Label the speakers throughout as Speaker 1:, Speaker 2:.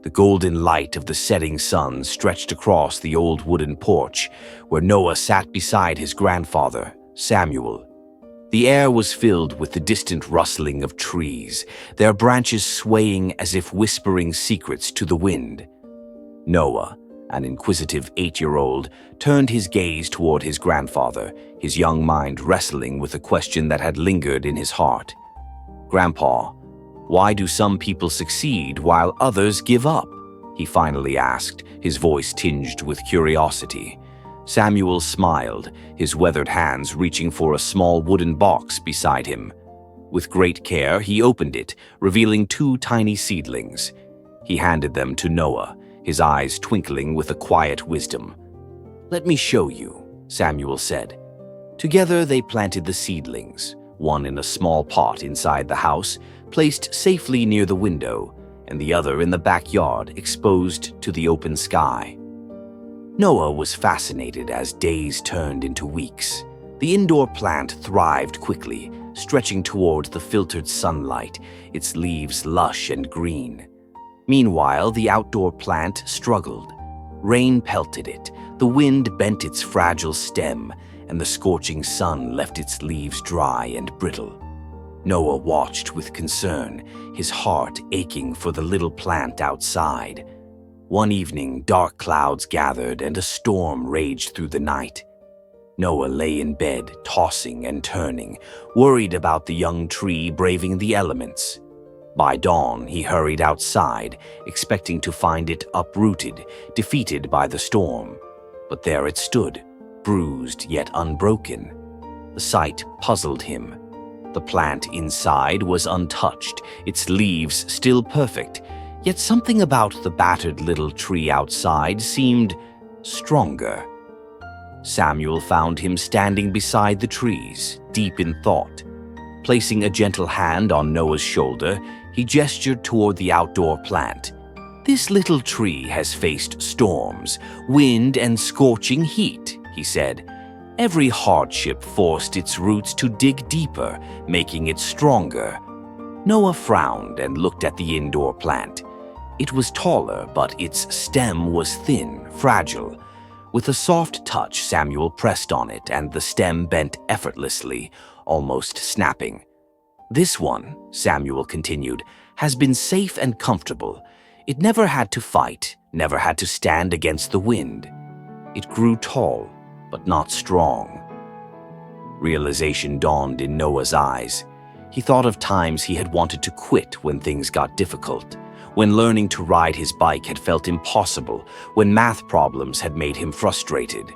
Speaker 1: The golden light of the setting sun stretched across the old wooden porch where Noah sat beside his grandfather, Samuel. The air was filled with the distant rustling of trees, their branches swaying as if whispering secrets to the wind. Noah, an inquisitive 8-year-old, turned his gaze toward his grandfather, his young mind wrestling with a question that had lingered in his heart. "Grandpa, why do some people succeed while others give up?" he finally asked, his voice tinged with curiosity. Samuel smiled, his weathered hands reaching for a small wooden box beside him. With great care, he opened it, revealing 2 tiny seedlings. He handed them to Noah, his eyes twinkling with a quiet wisdom. "Let me show you," Samuel said. Together they planted the seedlings, one in a small pot inside the house, placed safely near the window, and the other in the backyard, exposed to the open sky. Noah was fascinated as days turned into weeks. The indoor plant thrived quickly, stretching toward the filtered sunlight, its leaves lush and green. Meanwhile, the outdoor plant struggled. Rain pelted it, the wind bent its fragile stem, and the scorching sun left its leaves dry and brittle. Noah watched with concern, his heart aching for the little plant outside. One evening, dark clouds gathered and a storm raged through the night. Noah lay in bed, tossing and turning, worried about the young tree braving the elements. By dawn, he hurried outside, expecting to find it uprooted, defeated by the storm. But there it stood, bruised yet unbroken. The sight puzzled him. The plant inside was untouched, its leaves still perfect, yet something about the battered little tree outside seemed stronger. Samuel found him standing beside the trees, deep in thought. Placing a gentle hand on Noah's shoulder, he gestured toward the outdoor plant. "This little tree has faced storms, wind, and scorching heat," he said. "Every hardship forced its roots to dig deeper, making it stronger." Noah frowned and looked at the indoor plant. It was taller, but its stem was thin, fragile. With a soft touch, Samuel pressed on it, and the stem bent effortlessly, almost snapping. "This one," Samuel continued, "has been safe and comfortable. It never had to fight, never had to stand against the wind. It grew tall, but not strong." Realization dawned in Noah's eyes. He thought of times he had wanted to quit when things got difficult, when learning to ride his bike had felt impossible, when math problems had made him frustrated.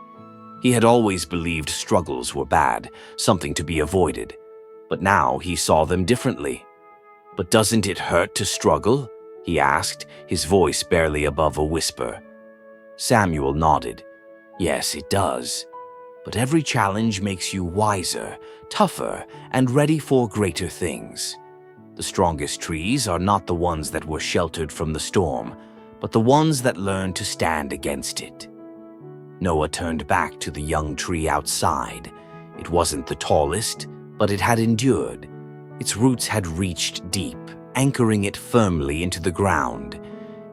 Speaker 1: He had always believed struggles were bad, something to be avoided. But now he saw them differently. "But doesn't it hurt to struggle?" he asked, his voice barely above a whisper. Samuel nodded. "Yes, it does. But every challenge makes you wiser, tougher, and ready for greater things. The strongest trees are not the ones that were sheltered from the storm, but the ones that learned to stand against it." Noah turned back to the young tree outside. It wasn't the tallest, but it had endured. Its roots had reached deep, anchoring it firmly into the ground.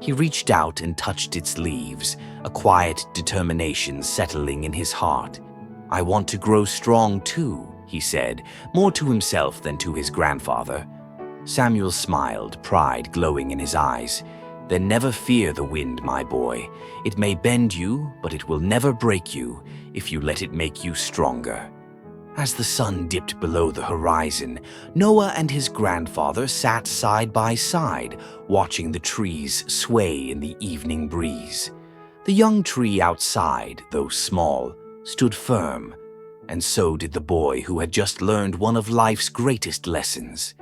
Speaker 1: He reached out and touched its leaves, a quiet determination settling in his heart. "I want to grow strong too," he said, more to himself than to his grandfather. Samuel smiled, pride glowing in his eyes. "Then never fear the wind, my boy. It may bend you, but it will never break you if you let it make you stronger." As the sun dipped below the horizon, Noah and his grandfather sat side by side, watching the trees sway in the evening breeze. The young tree outside, though small, stood firm, and so did the boy who had just learned one of life's greatest lessons.